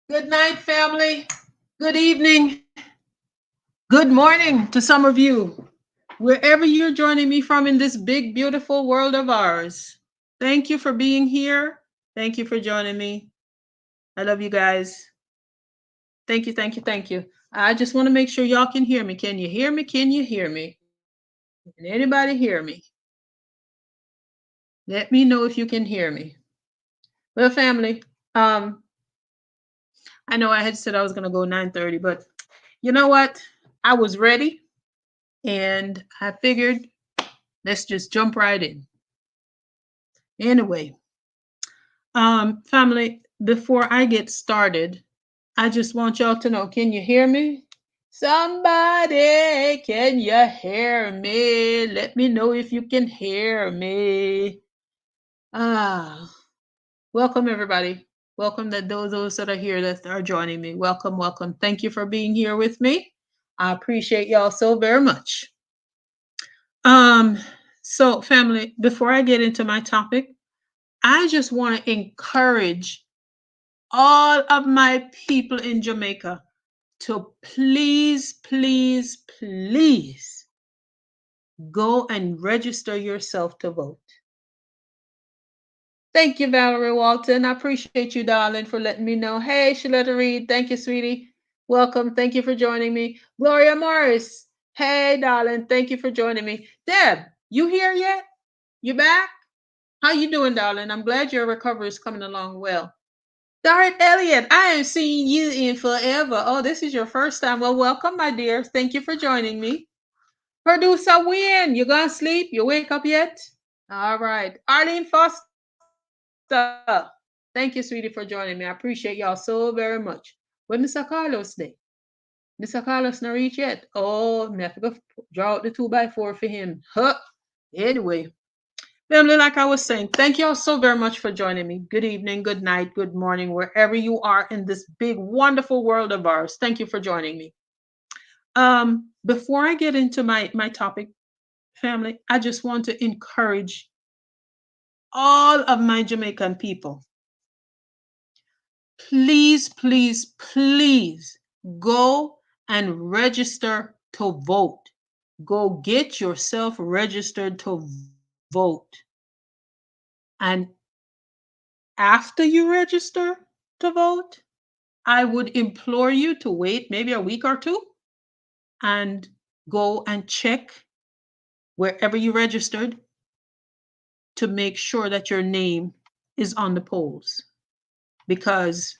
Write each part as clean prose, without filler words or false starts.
Good night, family. Good evening. Good morning to some of you, wherever you're joining me from in this big, beautiful world of ours. Thank you for being here. Thank you for joining me. I love you guys. Thank you, thank you, thank you. I just want to make sure y'all can hear me. Can you hear me? Can you hear me? Can anybody hear me? Let me know if you can hear me. Well, family, um, I know I had said I was going to go 9:30, but you know what? I was ready and I figured let's just jump right in. Anyway, family, before I get started, I just want y'all to know, can you hear me? Somebody, can you hear me? Let me know if you can hear me. Ah, welcome everybody. Welcome that those that are here that are joining me. Welcome, welcome. Thank you for being here with me. I appreciate y'all so very much. Um, so family, before I get into my topic, I just want to encourage all of my people in Jamaica to please, please, please go and register yourself to vote. Thank you, Valerie Walton. I appreciate you, darling, for letting me know. Hey, Shaletta Reed. Thank you, sweetie. Welcome. Thank you for joining me. Gloria Morris. Hey, darling. Thank you for joining me. Deb, you here yet? You back? How you doing, darling? I'm glad your recovery is coming along well. Dart Elliott, I ain't seen you in forever. Oh, this is your first time. Well, welcome, my dear. Thank you for joining me. Producer Win, you gonna sleep? You wake up yet? All right. Arlene Foster, thank you, sweetie, for joining me. I appreciate y'all so very much. Where Mr. Carlos day? Mr. Carlos not reach yet. Oh, me have to go draw out the 2x4 for him. Huh. Anyway, family, like I was saying, thank you all so very much for joining me. Good evening, good night, good morning, wherever you are in this big, wonderful world of ours. Thank you for joining me. Before I get into my topic, family, I just want to encourage all of my Jamaican people. Please, please, please go and register to vote. Go get yourself registered to vote. And after you register to vote, I would implore you to wait maybe a week or two and go and check wherever you registered to make sure that your name is on the polls. Because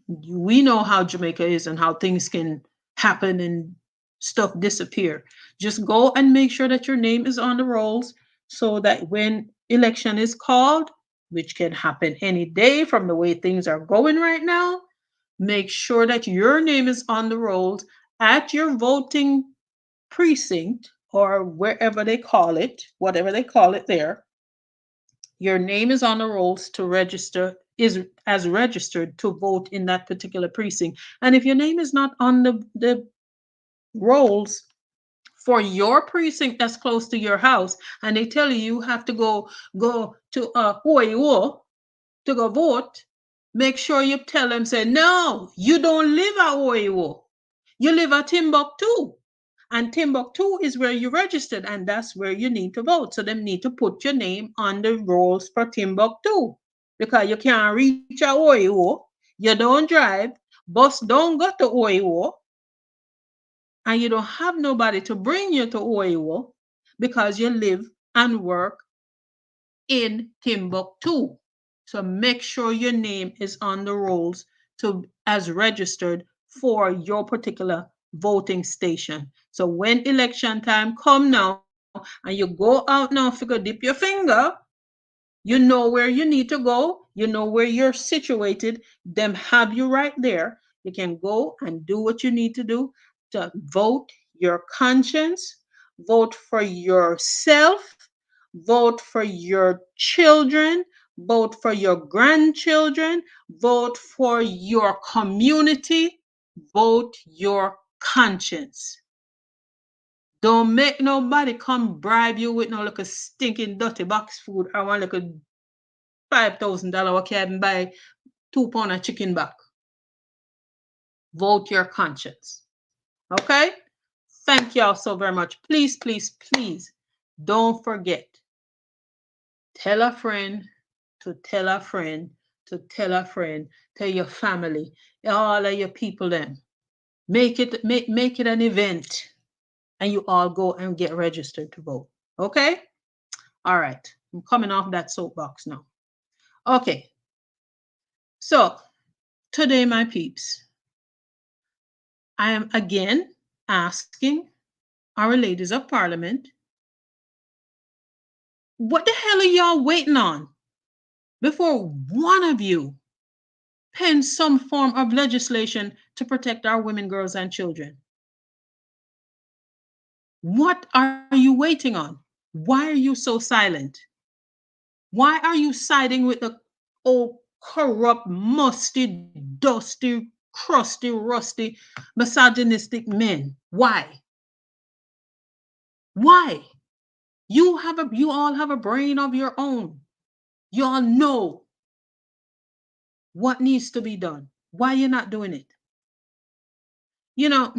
we know how Jamaica is and how things can happen and stuff disappear. Just go and make sure that your name is on the rolls so that when election is called, which can happen any day from the way things are going right now, make sure that your name is on the rolls at your voting precinct or wherever they call it, whatever they call it there. Your name is on the rolls to register, is as registered to vote in that particular precinct. And if your name is not on the rolls for your precinct that's close to your house, and they tell you you have to go to Huaywo to go vote, make sure you tell them, say, no, you don't live at Huaywo. You live at Timbuktu. And Timbuktu is where you registered, and that's where you need to vote. So they need to put your name on the rolls for Timbuktu because you can't reach a Oyo. You don't drive, bus don't go to Oyo, and you don't have nobody to bring you to Oyo because you live and work in Timbuktu. So make sure your name is on the rolls to as registered for your particular voting station. So when election time come now and you go out now if you go dip your finger, you know where you need to go, you know where you're situated, them have you right there. You can go and do what you need to do to vote your conscience, vote for yourself, vote for your children, vote for your grandchildren, vote for your community, vote your conscience. Don't make nobody come bribe you with no little stinking dirty box food or one little $5,000 what can buy 2 pound of chicken back. Vote your conscience. Okay? Thank y'all so very much. Please, please, please don't forget. Tell a friend to tell a friend to tell a friend, tell your family, all of your people then. Make it an event and you all go and get registered to vote. Okay? All right. I'm coming off that soapbox now. Okay. So today, my peeps, I am again asking our ladies of parliament, what the hell are y'all waiting on before one of you pens some form of legislation to protect our women, girls, and children? What are you waiting on? Why are you so silent? Why are you siding with the old corrupt, musty, dusty, crusty, rusty, misogynistic men? Why? Why? You all have a brain of your own. You all know what needs to be done. Why you're not doing it? You know,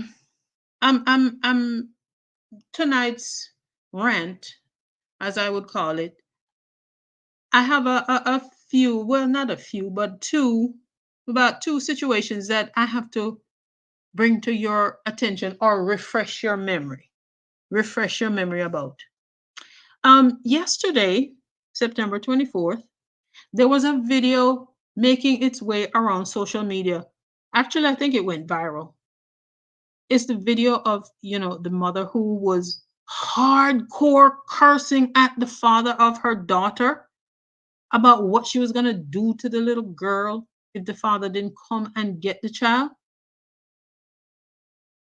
I'm tonight's rant, as I would call it. I have a few, well, not a few, but about two situations that I have to bring to your attention or refresh your memory. Refresh your memory about. Yesterday, September 24th, there was a video making its way around social media. Actually, I think it went viral. It's the video of, the mother who was hardcore cursing at the father of her daughter about what she was going to do to the little girl if the father didn't come and get the child.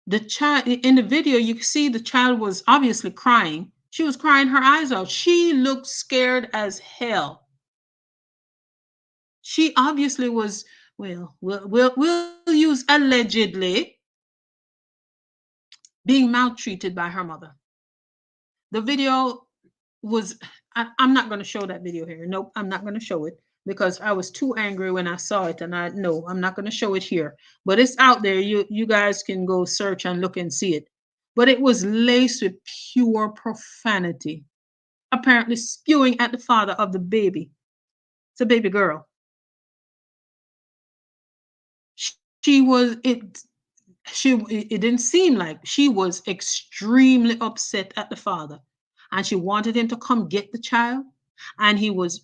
The child in the video, you can see the child was obviously crying. She was crying her eyes out. She looked scared as hell. She obviously was, well, we'll use allegedly being maltreated by her mother. The video was, I'm not going to show that video here. Nope, I'm not going to show it because I was too angry when I saw it, and I'm not going to show it here. But it's out there. You guys can go search and look and see it. But it was laced with pure profanity, apparently spewing at the father of the baby. It's a baby girl. She was it. It didn't seem like she was extremely upset at the father, and she wanted him to come get the child, and he was,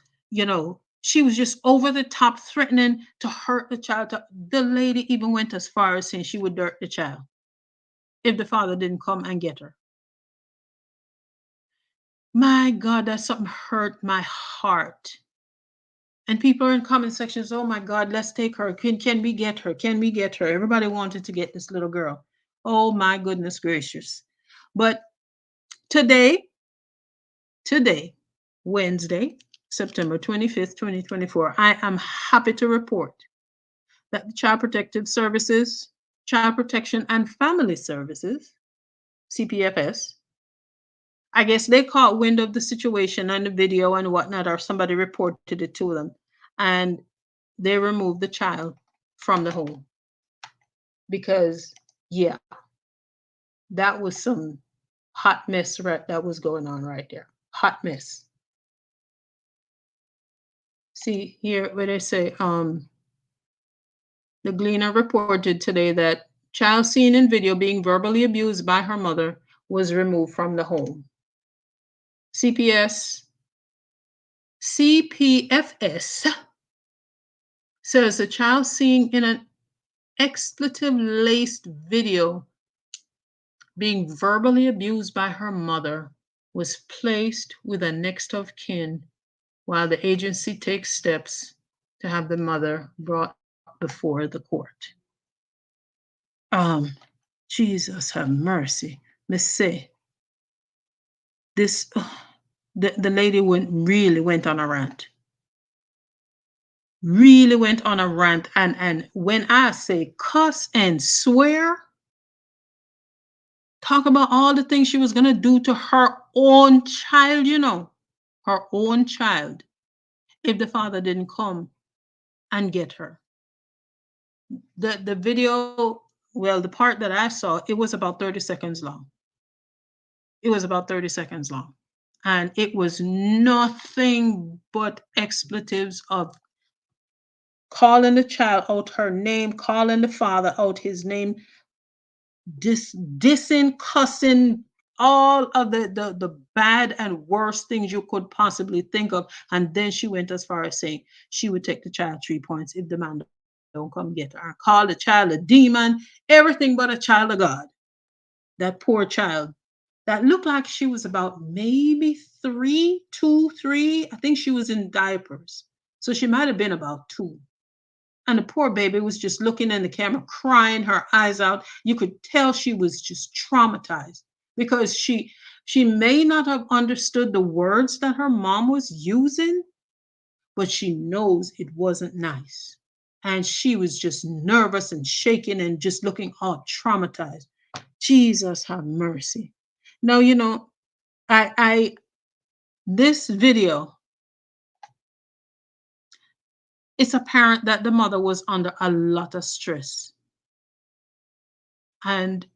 she was just over the top threatening to hurt the child. The lady even went as far as saying she would dirt the child if the father didn't come and get her. My God, that something hurt my heart. And people are in comment sections, oh my God, let's take her. Can we get her? Can we get her? Everybody wanted to get this little girl. Oh my goodness gracious. But today, Wednesday, September 25th, 2024, I am happy to report that the Child Protective Services, Child Protection and Family Services, CPFS, I guess they caught wind of the situation and the video and whatnot, or somebody reported it to them. And they removed the child from the home because, yeah, that was some hot mess that was going on right there. Hot mess. See here where they say, the Gleaner reported today that child seen in video being verbally abused by her mother was removed from the home. CPFS says the child seen in an expletive-laced video being verbally abused by her mother was placed with a next of kin while the agency takes steps to have the mother brought before the court. Jesus have mercy. Let's say this, the lady really went on a rant. Really went on a rant, and when I say cuss and swear, talk about all the things she was gonna do to her own child, her own child, if the father didn't come and get her. The video Well, the part that I saw, it was about 30 seconds long. It was about 30 seconds long. And it was nothing but expletives of calling the child out her name, calling the father out his name, dissing, cussing, all of the bad and worst things you could possibly think of. And then she went as far as saying she would take the child 3 points if the man don't come get her. Call the child a demon, everything but a child of God. That poor child that looked like she was about maybe three, two, three. I think she was in diapers. So she might have been about two. And the poor baby was just looking in the camera, crying her eyes out. You could tell she was just traumatized because she may not have understood the words that her mom was using, but she knows it wasn't nice. And she was just nervous and shaking and just looking all traumatized. Jesus have mercy. Now, I this video, it's apparent that the mother was under a lot of stress. And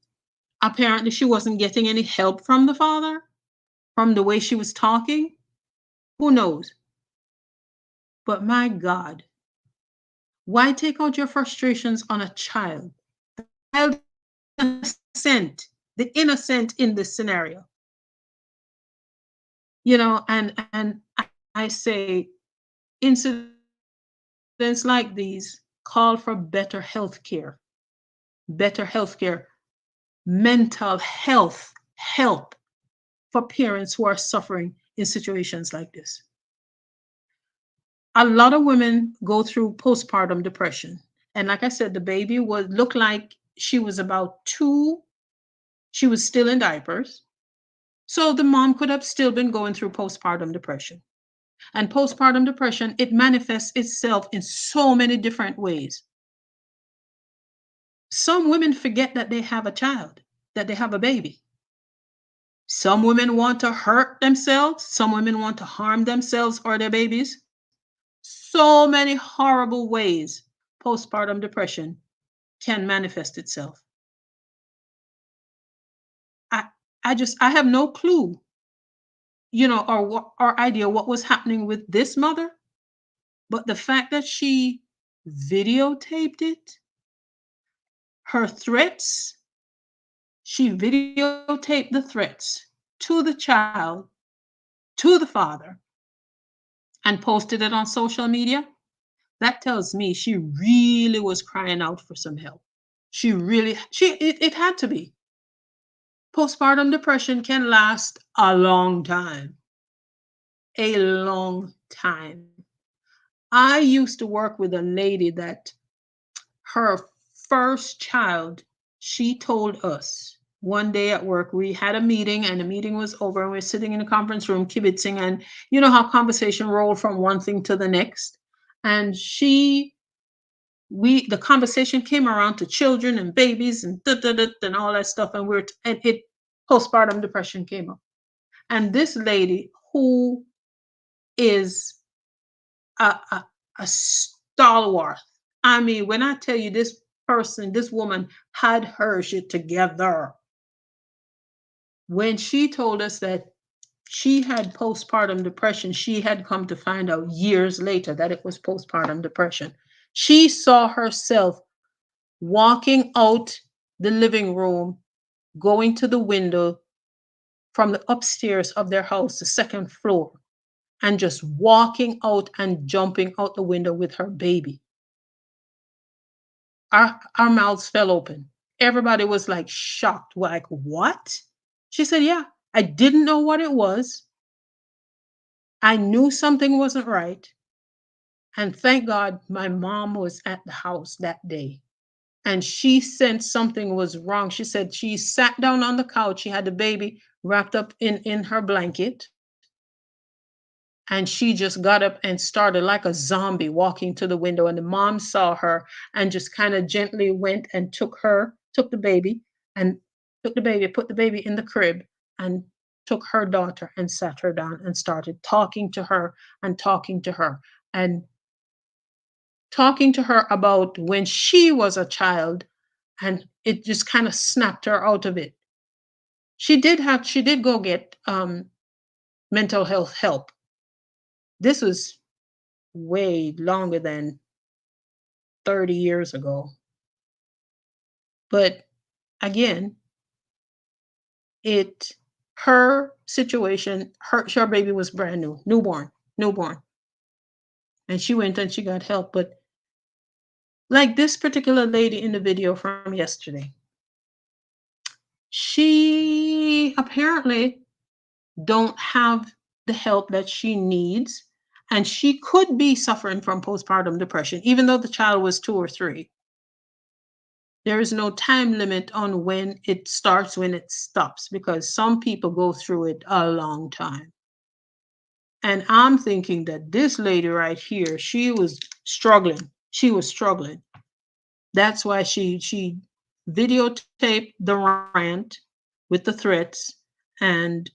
apparently she wasn't getting any help from the father, from the way she was talking. Who knows? But my God, why take out your frustrations on a child? Child innocent, the innocent in this scenario. And I say incidents like these call for better health care, mental health help for parents who are suffering in situations like this. A lot of women go through postpartum depression. And like I said, the baby was looked like she was about two. She was still in diapers. So the mom could have still been going through postpartum depression. And postpartum depression, it manifests itself in so many different ways. Some women forget that they have a child, that they have a baby. Some women want to hurt themselves. Some women want to harm themselves or their babies. So many horrible ways postpartum depression can manifest itself. I I have no clue, or idea what was happening with this mother, but the fact that she videotaped it, her threats, she videotaped the threats to the child, to the father, and posted it on social media, that tells me she really was crying out for some help. She really it had to be. Postpartum depression can last a long time. A long time. I used to work with a lady that her first child, she told us one day at work, we had a meeting and the meeting was over and we are sitting in a conference room kibitzing, and you know how conversation rolled from one thing to the next. And the conversation came around to children and babies and and all that stuff, and and it postpartum depression came up. And this lady who is a, a stalwart. I mean, when I tell you this person, this woman had her shit together. When she told us that she had postpartum depression, she had come to find out years later that it was postpartum depression. She saw herself walking out the living room, going to the window from the upstairs of their house, the second floor, and just walking out and jumping out the window with her baby. Our mouths fell open. Everybody was like shocked, like, what? She said, yeah, I didn't know what it was. I knew something wasn't right. And thank God my mom was at the house that day. And she sensed something was wrong. She said she sat down on the couch. She had the baby wrapped up in her blanket. And she just got up and started like a zombie walking to the window. And the mom saw her and just kind of gently went and took the baby, and put the baby in the crib, and took her daughter and sat her down and started talking to her and and talking to her about when she was a child and it just kind of snapped her out of it. She did go get mental health help. This was way longer than 30 years ago. But again, it her situation, her baby was brand new, newborn, and she went and she got help. But like this particular lady in the video from yesterday, she apparently don't have the help that she needs, and she could be suffering from postpartum depression even though the child was 2 or 3. There is no time limit on when it starts, when it stops, because some people go through it a long time. And I'm thinking that this lady right here, she was struggling. She was struggling. That's why she videotaped the rant with the threats and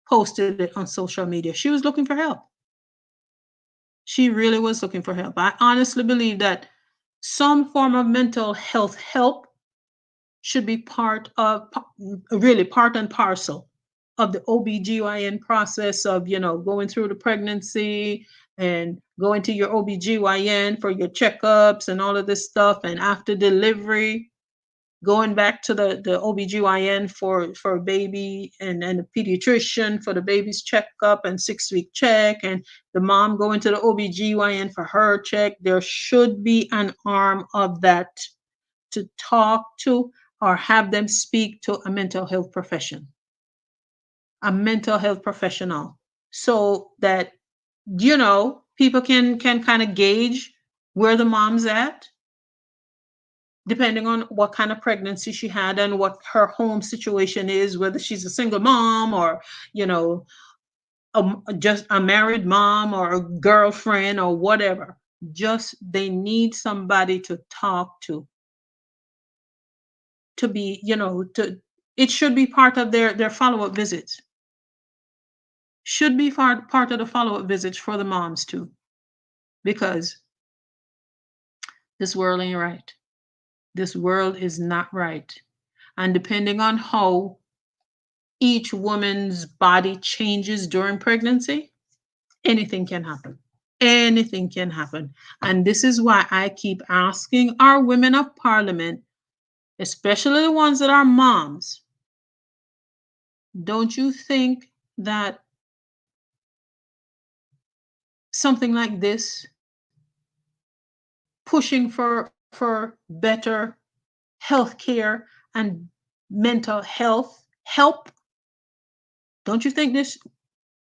posted it on social media. She was looking for help. She really was looking for help. I honestly believe that some form of mental health help should be really part and parcel of the OBGYN process of, going through the pregnancy and going to your OBGYN for your checkups and all of this stuff. And after delivery, going back to the OBGYN for a baby, and the pediatrician for the baby's checkup and 6-week check, and the mom going to the OBGYN for her check. There should be an arm of that to talk to or have them speak to a mental health professional, so that people can kind of gauge where the mom's at, depending on what kind of pregnancy she had and what her home situation is, whether she's a single mom or, you know, just a married mom or a girlfriend or whatever. Just they need somebody to talk to be, to it should be part of their follow-up visits. Should be part of the follow-up visits for the moms too, because this world ain't right. This world is not right. And depending on how each woman's body changes during pregnancy, anything can happen. Anything can happen. And this is why I keep asking our women of parliament, especially the ones that are moms, don't you think that something like this, pushing for better health care and mental health help, don't you think this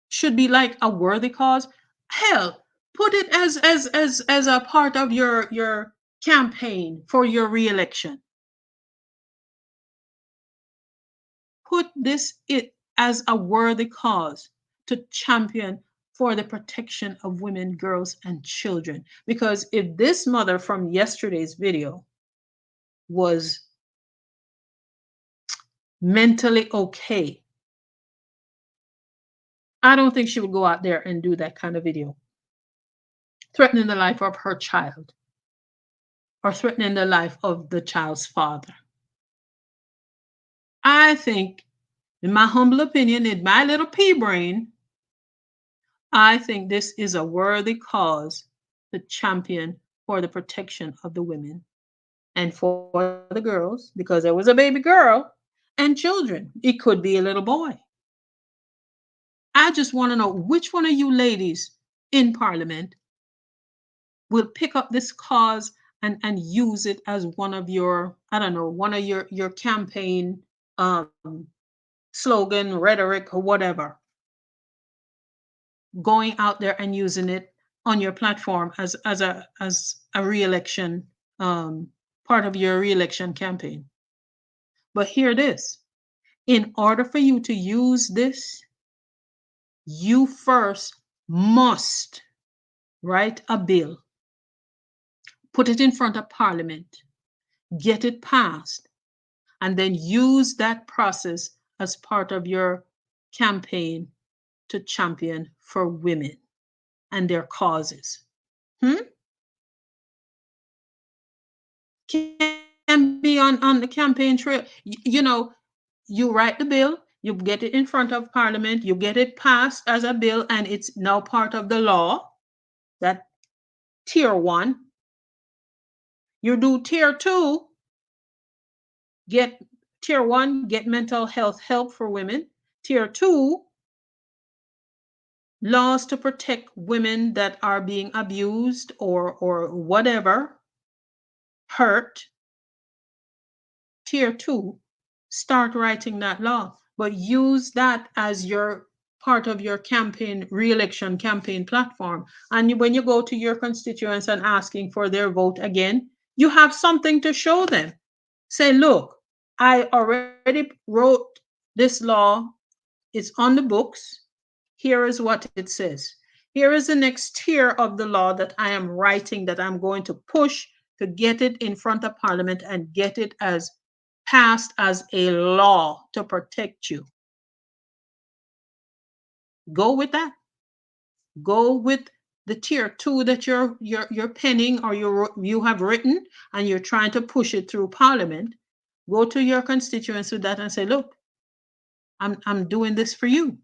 should be like a worthy cause? Hell, put it as a part of your campaign for your reelection. Put this it as a worthy cause to champion for the protection of women, girls, and children. Because if this mother from yesterday's video was mentally okay, I don't think she would go out there and do that kind of video, threatening the life of her child or threatening the life of the child's father. I think, in my humble opinion, in my little pea brain, I think this is a worthy cause to champion for the protection of the women and for the girls, because there was a baby girl, and children. It could be a little boy. I just want to know which one of you ladies in parliament will pick up this cause and use it as one of your, I don't know, one of your campaign slogan, rhetoric, or whatever, going out there and using it on your platform as a reelection, part of your reelection campaign. But hear this: in order for you to use this, you first must write a bill, put it in front of Parliament, get it passed, and then use that process as part of your campaign to champion for women and their causes. Hmm? be on the campaign trail. You know, you write the bill, you get it in front of Parliament, you get it passed as a bill, and it's now part of the law. That tier one. You do tier two, get tier one, get mental health help for women. Tier two, laws to protect women that are being abused or whatever, hurt. Tier two, start writing that law, but use that as your part of your campaign, re-election campaign platform. And when you go to your constituents and asking for their vote again, you have something to show them. Say, look, I already wrote this law, it's on the books. Here is what it says. Here is the next tier of the law that I am writing, that I'm going to push to get it in front of Parliament and get it as passed as a law to protect you. Go with that. Go with the tier two that you're penning, or you have written, and you're trying to push it through Parliament. Go to your constituents with that and say, look, I'm doing this for you.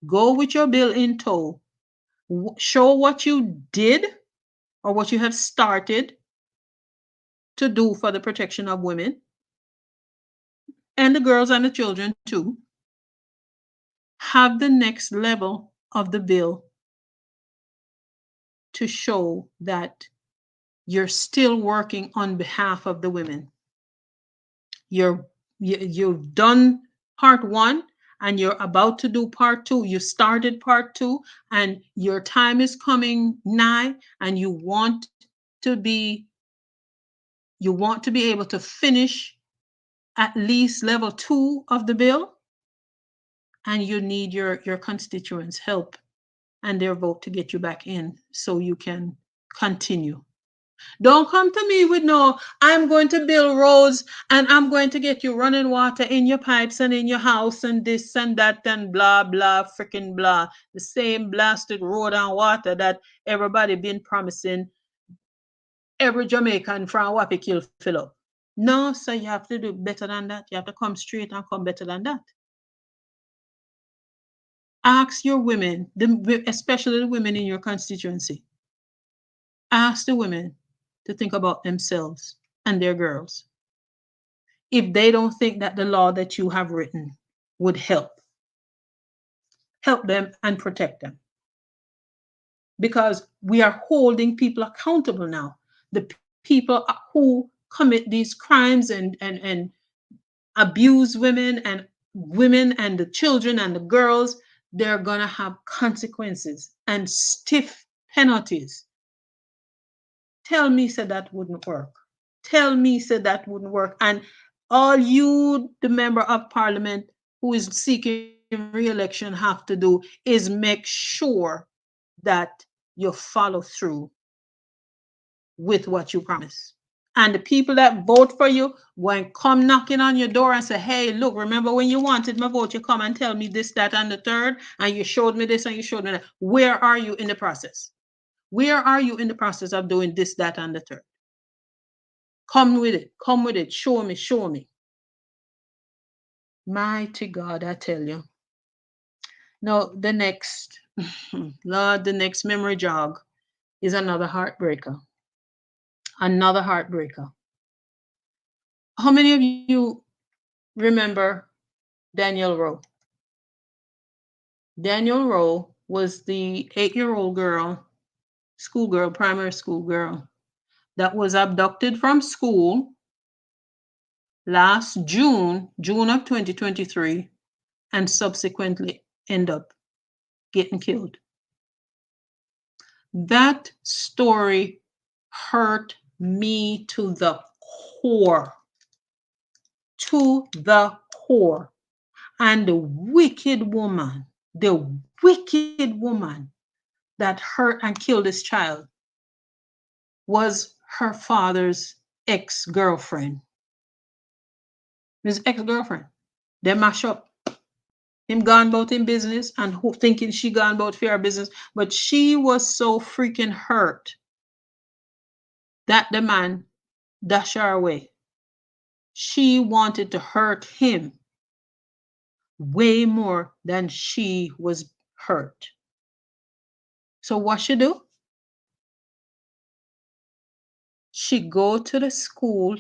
Go with your bill in tow. Show what you did or what you have started to do for the protection of women and the girls and the children too. Have the next level of the bill to show that you're still working on behalf of the women. You've done part one, and you're about to do part two. You started part two, and your time is coming nigh, and to be you want to be able to finish at least level two of the bill, and you need your constituents' help and their vote to get you back in so you can continue. Don't come to me with no, I'm going to build roads and I'm going to get you running water in your pipes and in your house and this and that and blah, blah, freaking blah. The same blasted road and water that everybody been promising every Jamaican from Wapikill fill up. No, so you have to do better than that. You have to come straight and come better than that. Ask your women, especially the women in your constituency, ask the women to think about themselves and their girls. If they don't think that the law that you have written would help them and protect them. Because we are holding people accountable now. The people who commit these crimes and abuse women and the children and the girls, they're going to have consequences and stiff penalties. Tell me, said that wouldn't work. Tell me, said that wouldn't work. And all you, the member of Parliament who is seeking re-election, have to do is make sure that you follow through with what you promise. And the people that vote for you, when come knocking on your door and say, hey, look, remember when you wanted my vote, you come and tell me this, that, and the third, and you showed me this and you showed me that. Where are you in the process? Where are you in the process of doing this, that, and the third? Come with it. Come with it. Show me. Show me. Mighty God, I tell you. No, the next, Lord, the next memory jog is another heartbreaker. Another heartbreaker. How many of you remember Daniel Rowe? Daniel Rowe was the 8-year-old girl, schoolgirl, primary school girl, that was abducted from school last June of 2023, and subsequently end up getting killed. That story hurt me to the core. To the core. And the wicked woman that hurt and killed this child was her father's ex-girlfriend. His ex-girlfriend. They mash up. Him gone about in business and thinking she gone about fair business. But she was so freaking hurt that the man dash her away. She wanted to hurt him way more than she was hurt. So what she do? She go to the school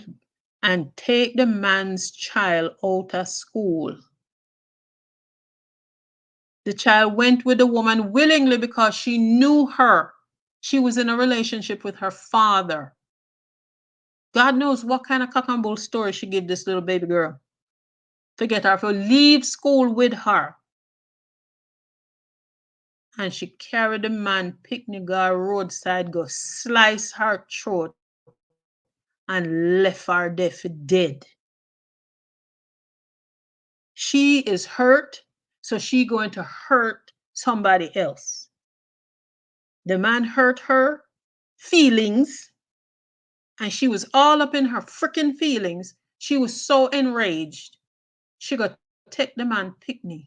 and take the man's child out of school. The child went with the woman willingly because she knew her. She was in a relationship with her father. God knows what kind of cock and bull story she gave this little baby girl to get her to leave school with her. And she carried the man picnic girl roadside, go slice her throat and left her there for dead. She is hurt, so she going to hurt somebody else. The man hurt her feelings, and she was all up in her freaking feelings. She was so enraged. She go take the man picnic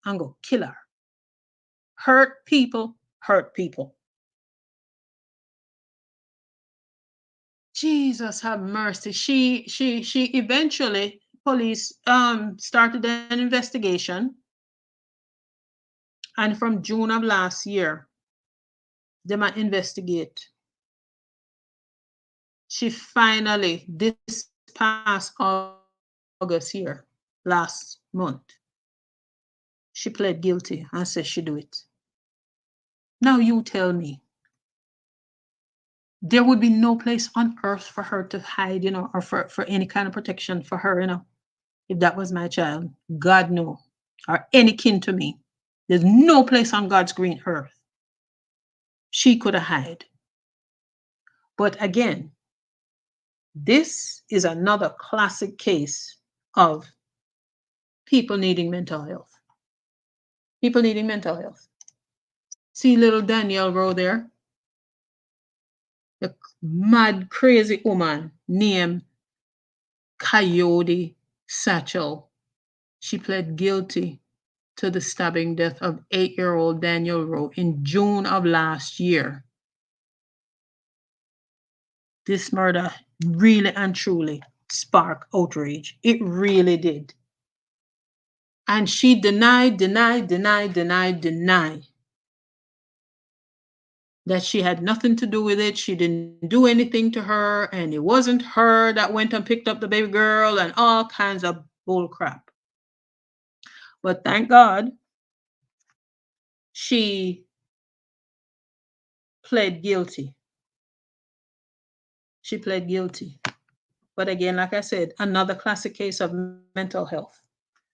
and go kill her. Hurt people, hurt people. Jesus have mercy. She eventually police started an investigation, and from June of last year, they might investigate. She finally, this past August here, last month, she pled guilty and said she do it. Now you tell me, there would be no place on earth for her to hide, or for any kind of protection for her, if that was my child. God no, or any kin to me. There's no place on God's green earth she could have hide. But again, this is another classic case of people needing mental health. People needing mental health. See little Danielle Rowe there? The mad, crazy woman named Coyote Satchel. She pled guilty to the stabbing death of 8-year-old Daniel Rowe in June of last year. This murder really and truly sparked outrage. It really did. And she denied that she had nothing to do with it. She didn't do anything to her, and it wasn't her that went and picked up the baby girl and all kinds of bull crap. But thank God she pled guilty. She pled guilty. But again, like I said, another classic case of mental health.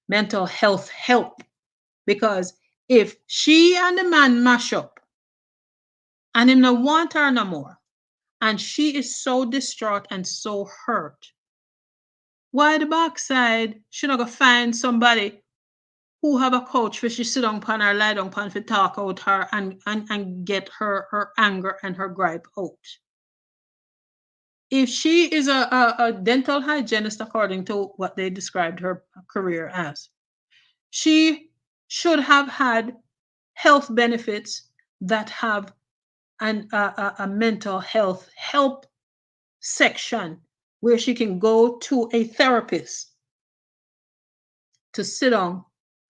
Mental health help. Because if she and the man mash up and him no want her no more, and she is so distraught and so hurt, why the backside she not go find somebody who have a couch where she sit down upon or lie down upon to talk out her and get her anger and her gripe out? If she is a dental hygienist, according to what they described her career as, she should have had health benefits that have a mental health help section where she can go to a therapist to sit down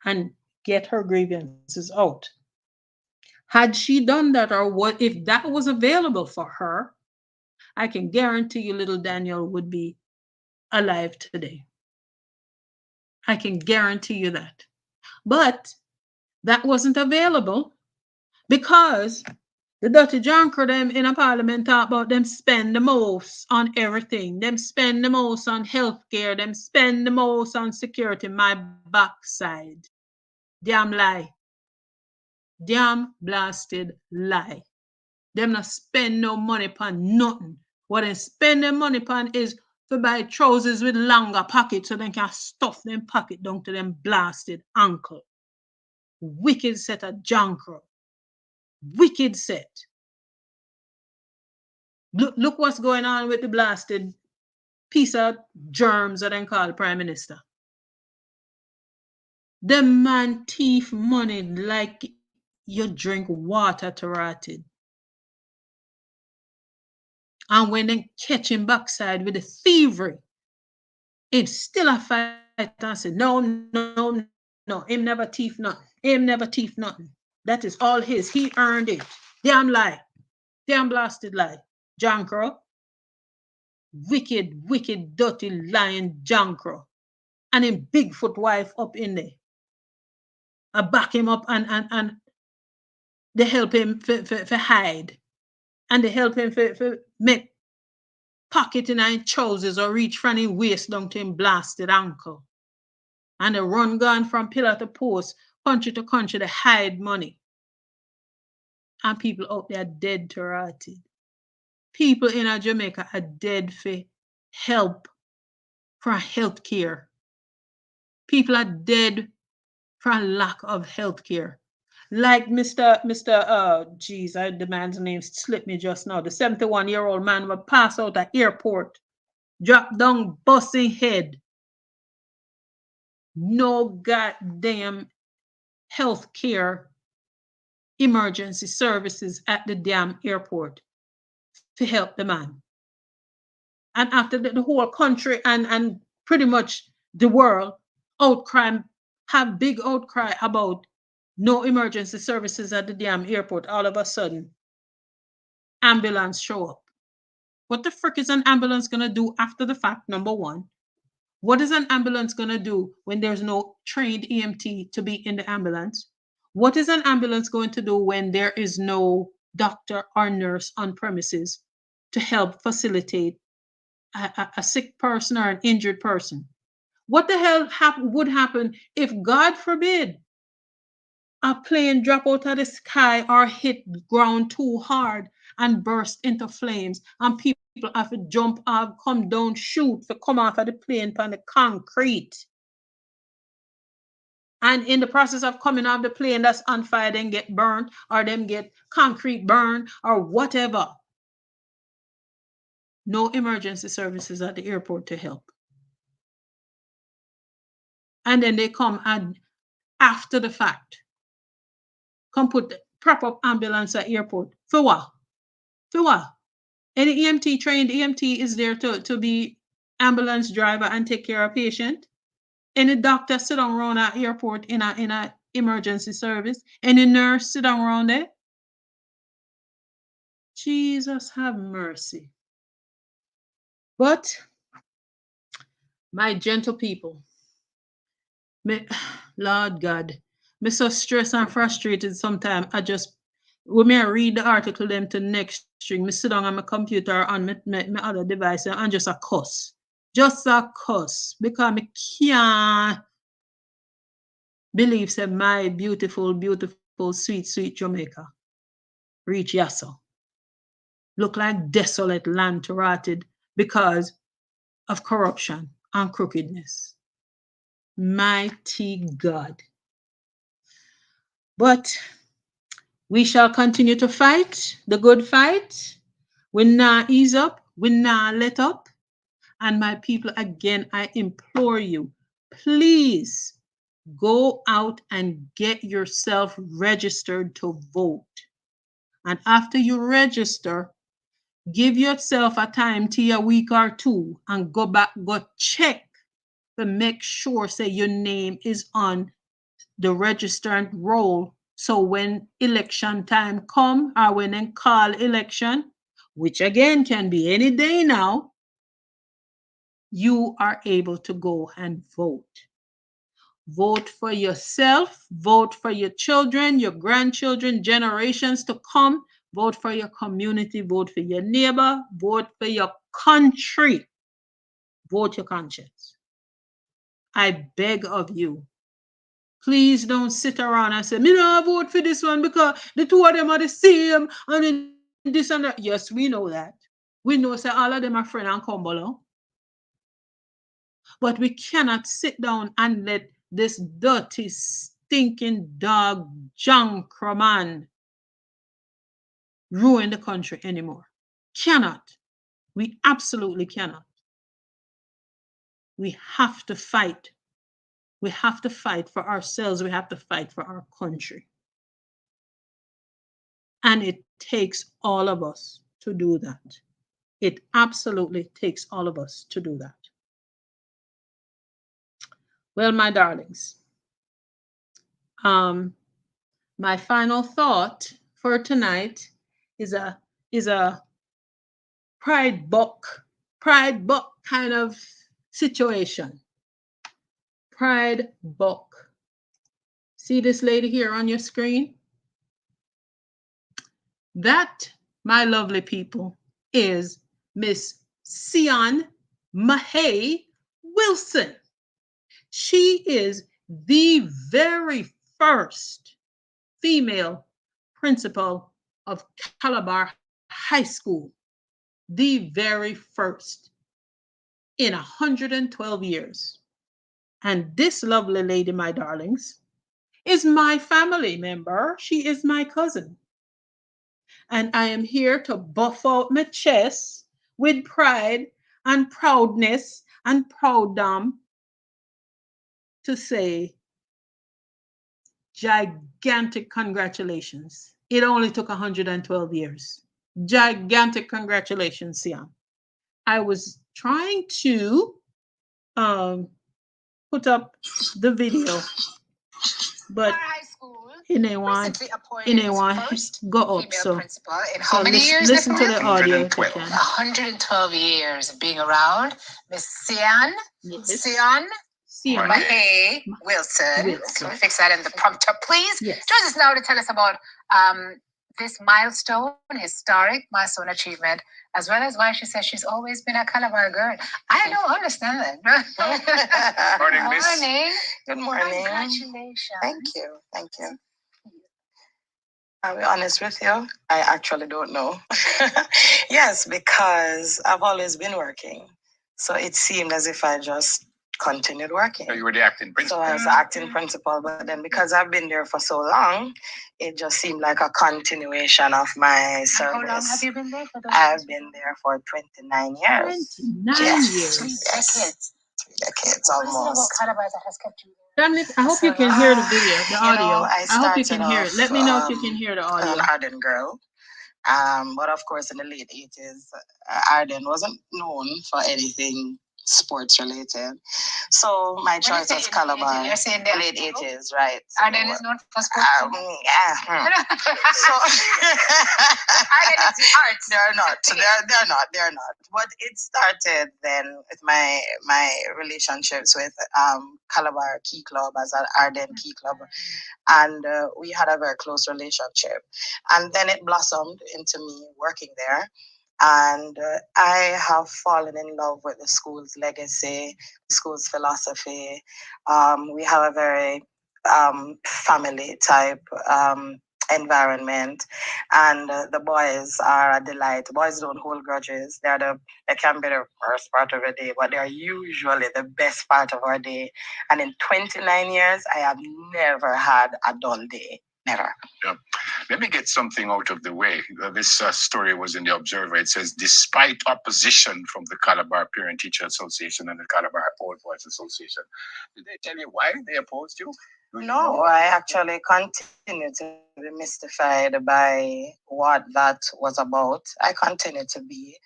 and get her grievances out. Had she done that, or what if that was available for her, I can guarantee you little Daniel would be alive today. I can guarantee you that. But that wasn't available because the dirty junker them in a parliament talk about them spend the most on everything. Them spend the most on healthcare. Them spend the most on security. My backside. Damn lie. Damn blasted lie. Them not spend no money upon nothing. What they spend their money upon is to buy trousers with longer pockets so they can stuff them pocket down to them blasted ankle. Wicked set of junker. Wicked set. Look what's going on with the blasted piece of germs that they call the Prime Minister. The man thief money like you drink water to rotted. And when they catch him backside with the thievery, him still a fight and say, no, no, no, him never thief nothing. Him never thief nothing. That is all his. He earned it. Damn lie. Damn blasted lie. John Crow. Wicked, wicked, dirty, lying John Crow. And him Bigfoot wife up in there. I back him up and they help him for hide. And they help him for make pocket in his trousers or reach from his waist down to him blasted ankle. And they run gun from pillar to post, country to country, they hide money. And people out there dead to rotted. People in Jamaica are dead for help, for health care. People are dead for lack of health care. Like geez, the man's name slipped me just now. The 71-year-old man would pass out at airport, drop down, busting head. No goddamn health care emergency services at the damn airport to help the man. And after the whole country and pretty much the world outcry, have big outcry about no emergency services at the damn airport, all of a sudden ambulance show up. What the frick is an ambulance gonna do after the fact? Number one, what is an ambulance gonna do when there's no trained EMT to be in the ambulance? What is an ambulance going to do when there is no doctor or nurse on premises to help facilitate a sick person or an injured person? What the hell would happen if, God forbid, a plane drop out of the sky or hit ground too hard and burst into flames and people have to jump off, come down, shoot for come off of the plane on the concrete? And in the process of coming off the plane that's on fire, then get burned or them get concrete burned or whatever. No emergency services at the airport to help. And then they come and after the fact, come put the prop up ambulance at airport. For what? For what? Any EMT trained EMT is there to be ambulance driver and take care of patient. Any doctor sit down around at airport in a emergency service. Any nurse sit down around there. Jesus have mercy. But my gentle people, me, Lord God, me so stressed and frustrated sometimes. I just when me read the article them to next string, me sit down on my computer or on my other device and just a cuss. Just a cuss. Because me can't believe say my beautiful, beautiful, sweet, sweet Jamaica reach Yasso. Look like desolate land to rotted because of corruption and crookedness. Mighty God. But we shall continue to fight the good fight. We not ease up. We not let up. And my people, again, I implore you, please go out and get yourself registered to vote. And after you register, give yourself a time to a week or two and go back, go check to make sure, say your name is on the registrant roll. So when election time come or when they call election, which again can be any day now, you are able to go and vote. Vote for yourself, vote for your children, your grandchildren, generations to come. Vote for your community, vote for your neighbor, vote for your country. Vote your conscience. I beg of you. Please don't sit around and say, me no vote for this one because the two of them are the same and then this and that. Yes, we know that. We know say all of them are friend and come below. But we cannot sit down and let this dirty, stinking dog Jankroman ruin the country anymore. Cannot. We absolutely cannot. We have to fight. We have to fight for ourselves. We have to fight for our country. And it takes all of us to do that. It absolutely takes all of us to do that. Well, my darlings, um, my final thought for tonight is a pride book, pride book kind of situation. Pride book. See this lady here on your screen? That, my lovely people, is Miss Sion Mahay Wilson. She is the very first female principal of Calabar High School. The very first in 112 years. And this lovely lady, my darlings, is my family member. She is my cousin. And I am here to buff out my chest with pride and proudness and prouddom to say gigantic congratulations. It only took 112 years. Gigantic congratulations, Siam. I was trying to um, put up the video, but anyone go up. So, in how many years? Listen to the audio. 112 years being around. Miss Sian. Yes. Sian Mahay Wilson. Can we fix that in the prompter, please? Yes. Join us now to tell us about this milestone, historic milestone achievement, as well as why she says she's always been a Calabar girl. I don't understand that. Morning, Miss. Morning. Good morning. Congratulations. Thank you. Thank you. I'll be honest with you, I actually don't know. Yes, because I've always been working. So it seemed as if I just continued working. So you were the acting principal? So I was the acting principal, but then because I've been there for so long, it just seemed like a continuation of my service. How long have you been there for? I've been there for 29 years. 29 years. 3 decades. 3 decades almost. Calabar that has kept you there? Dominic, I hope you can hear the video, the audio. I hope you can started hear it. Let me know if you can hear the audio. An Arden girl. But of course, in the late 80s, Arden wasn't known for anything sports related. So my choice was Calabar. You're saying the late 80s, right? Arden is known for sports. Yeah. So Arden is arts. They're not. But it started then with my relationships with Calabar Key Club as an Arden Key Club, and we had a very close relationship, and then it blossomed into me working there. And I have fallen in love with the school's legacy, the school's philosophy. We have a very family type environment, and the boys are a delight. Boys don't hold grudges. They can be the worst part of the day, but they're usually the best part of our day. And in 29 years, I have never had a dull day. Never. Yeah. Let me get something out of the way. This story was in the Observer. It says, despite opposition from the Calabar Parent Teacher Association and the Calabar Old Boys Association. Did they tell you why they opposed you? No, I actually continue to be mystified by what that was about. I continue to be.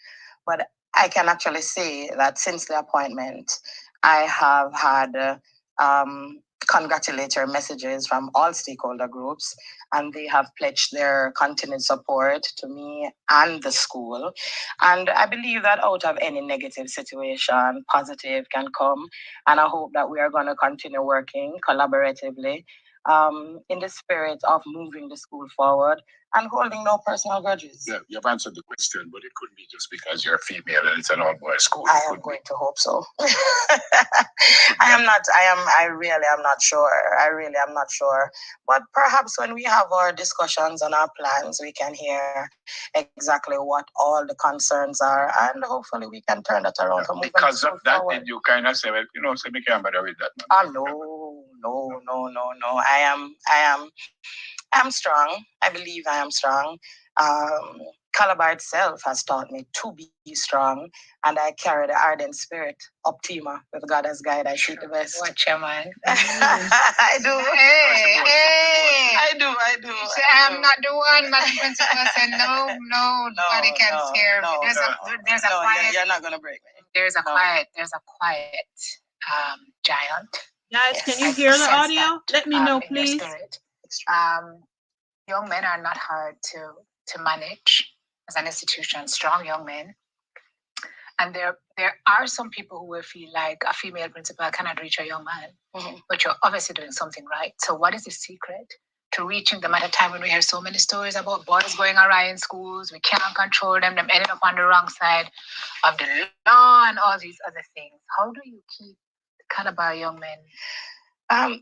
But I can actually say that since the appointment, I have had congratulatory messages from all stakeholder groups, and they have pledged their continued support to me and the school. And I believe that out of any negative situation, positive can come. And I hope that we are going to continue working collaboratively in the spirit of moving the school forward and holding no personal grudges. Yeah, you've answered the question, but it couldn't be just because you're female and it's an all-boys school. I am going to hope so. I really am not sure. I really am not sure. But perhaps when we have our discussions and our plans, we can hear exactly what all the concerns are, and hopefully we can turn that around. Yeah, because of that, did you kind of say, well, so we can't bother with that? No. I am strong. I believe I am strong. Calabar itself has taught me to be strong, and I carry the ardent spirit, optima, with God as guide. I shoot the best. Watch your man. I do. Hey. I do. I'm not the one, Madam Principal said, no, nobody can scare me. There's a quiet. You're not going to break me. There's a quiet giant. Guys, Yes. can you I hear the sense audio? that, Let me know, in your please. spirit. Young men are not hard to manage as an institution, strong young men. And there are some people who will feel like a female principal cannot reach a young man, but you're obviously doing something right. So what is the secret to reaching them at a time when we hear so many stories about boys going awry in schools, we cannot control them ending up on the wrong side of the law and all these other things? How do you keep the Calabar young men?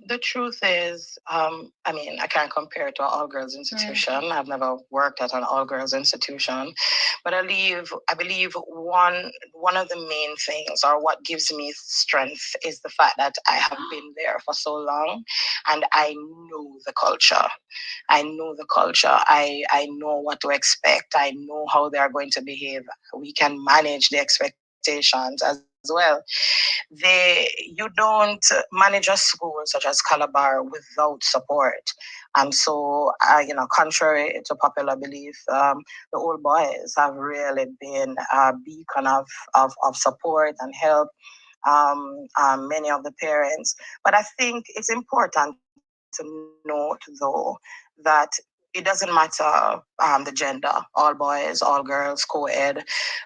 The truth is, I mean, I can't compare it to an all-girls institution. I've never worked at an all-girls institution, but I believe one of the main things, or what gives me strength, is the fact that I have been there for so long, and I know the culture. I know the culture. I know what to expect. I know how they are going to behave. We can manage the expectations as well. You don't manage a school such as Calabar without support. And so, contrary to popular belief, the old boys have really been a beacon of support and help. Many of the parents. But I think it's important to note, though, that it doesn't matter the gender, all boys, all girls, co-ed,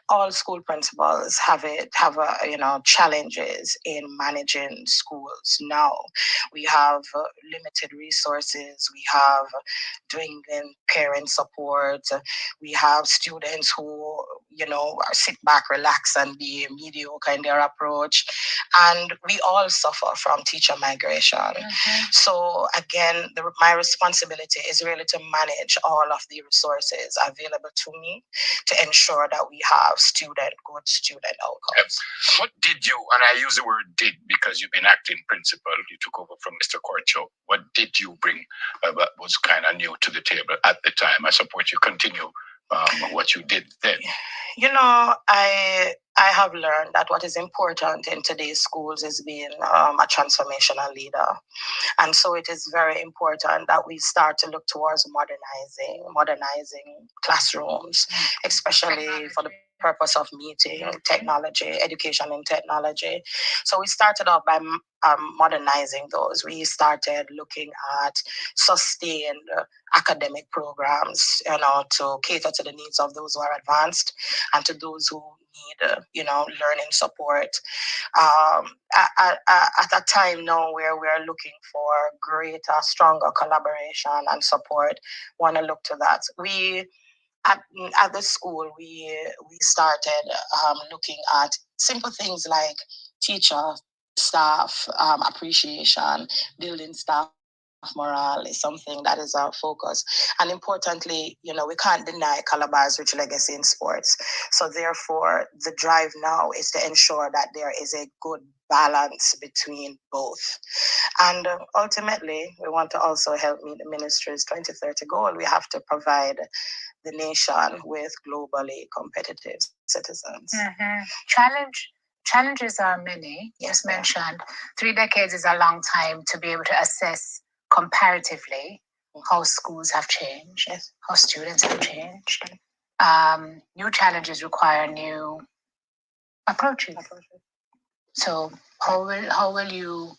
all school principals have challenges in managing schools now. We have limited resources. We have dwindling parent support. We have students who sit back, relax, and be mediocre in their approach, and we all suffer from teacher migration. So again, my responsibility is really to manage all of the resources available to me to ensure that we have good student outcomes. What did you, and I use the word did because you've been acting principal, you took over from Mr. Corcho. What did you bring that was kind of new to the table at the time? I support you continue what you did then. I have learned that what is important in today's schools is being a transformational leader. And so it is very important that we start to look towards modernizing classrooms, especially for the purpose of meeting technology, education in technology. So we started off by modernizing those. We started looking at sustained academic programs, to cater to the needs of those who are advanced and to those who need, learning support. At a time now where we're looking for greater, stronger collaboration and support, want to look to that. At the school, we started looking at simple things like teacher, staff appreciation, building staff morale is something that is our focus. And importantly, we can't deny Calabar's rich legacy in sports. So therefore, the drive now is to ensure that there is a good balance between both. And ultimately, we want to also help meet the ministry's 2030 goal. We have to provide the nation with globally competitive citizens. Challenges are many. Yes, mentioned 3 decades is a long time to be able to assess comparatively how schools have changed, how students have changed. New challenges require new approaches. So how will you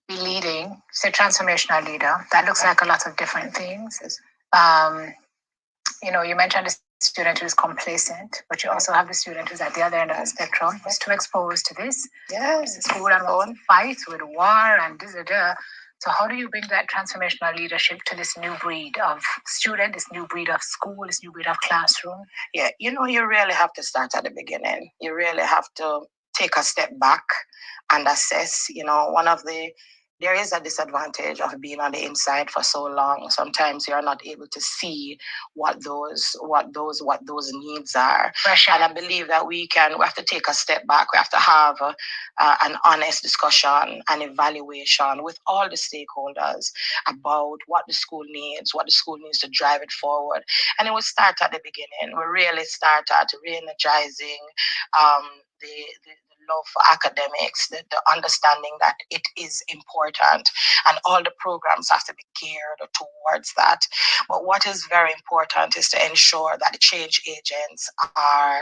be leading, say, transformational leader? That looks like a lot of different things. You mentioned the student who is complacent, but you also have the student who's at the other end of the spectrum, who's too exposed to this. Yes, school and won't fight with war and this. So how do you bring that transformational leadership to this new breed of student, this new breed of school, this new breed of classroom? Yeah, you really have to start at the beginning. You really have to take a step back and assess. One of the there is a disadvantage of being on the inside for so long. Sometimes you're not able to see what those needs are. Pressure. And I believe that we have to take a step back. We have to have an honest discussion and evaluation with all the stakeholders about what the school needs, what the school needs to drive it forward. And it will start at the beginning. We really start at re-energizing um, the love for academics, the understanding that it is important, and all the programs have to be geared towards that. But what is very important is to ensure that the change agents are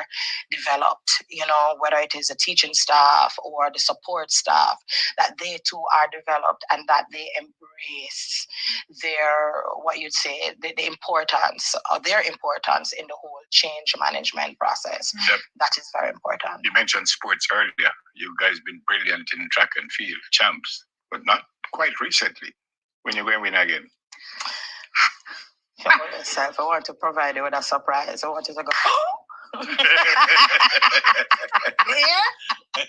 developed, whether it is the teaching staff or the support staff, that they too are developed and that they embrace what you'd say, the importance, or their importance in the whole change management process. Yep. That is very important. You mentioned sports earlier. You guys been brilliant in track and field, champs, but not quite recently. When you're going to win again? Yourself, I want to provide you with a surprise. I want you to go. You hear?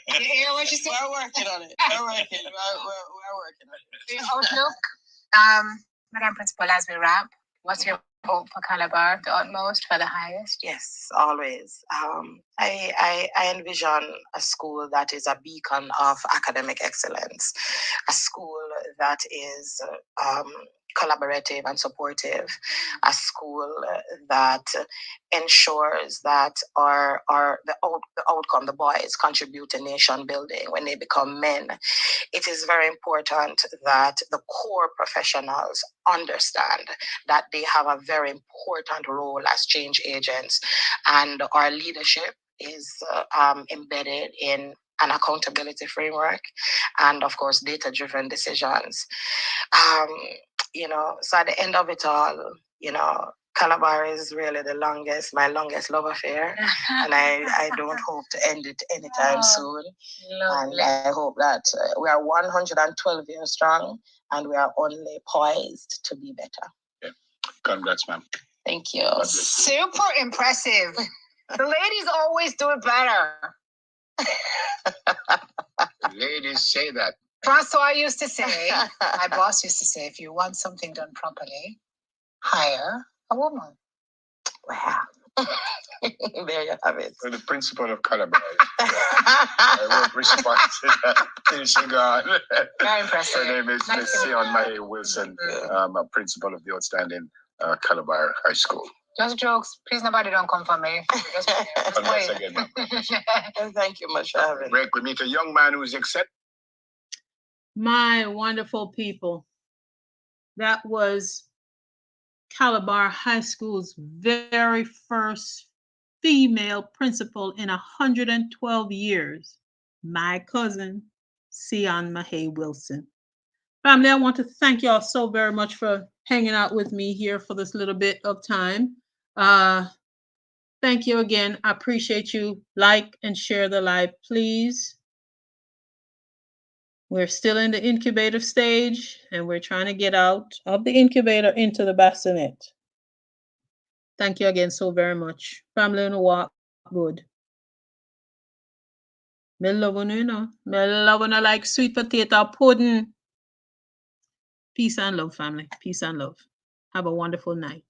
You hear what you said? We're working on it. We're working on it. Your outlook, Madam Principal, as we wrap, what's your hope for Calabar? The utmost for the highest? Yes, always. I envision a school that is a beacon of academic excellence, a school that is collaborative and supportive, a school that ensures that the outcome, the boys contribute to nation building when they become men. It is very important that the core professionals understand that they have a very important role as change agents, and our leadership is embedded in an accountability framework and, of course, data-driven decisions. So at the end of it all, Calabar is really my longest love affair, and I don't hope to end it anytime soon. Lovely. And I hope that we are 112 years strong, and we are only poised to be better. Yeah. Congrats, ma'am. Thank you. Super impressive. The ladies always do it better. Ladies say that. Francois used to say, my boss used to say, if you want something done properly, hire a woman. Wow. There you have it. So the principal of Calabar. I won't respond to that. She gone. Very impressive. Her name is Miss Sion Mae Wilson, a principal of the outstanding Calabar High School. Just jokes. Please, nobody don't come for me. Just Congrats again, ma'am. Thank you much for having me. Break, we meet a young man who's accepted. My wonderful people, that was Calabar High School's very first female principal in 112 years, my cousin, Sion Mahay Wilson. Family, I want to thank y'all so very much for hanging out with me here for this little bit of time. Thank you again. I appreciate you. Like and share the live, please. We're still in the incubator stage, and we're trying to get out of the incubator into the bassinet. Thank you again so very much. Family in the walk good. Me love you, Me love like sweet potato pudding. Peace and love, family. Peace and love. Have a wonderful night.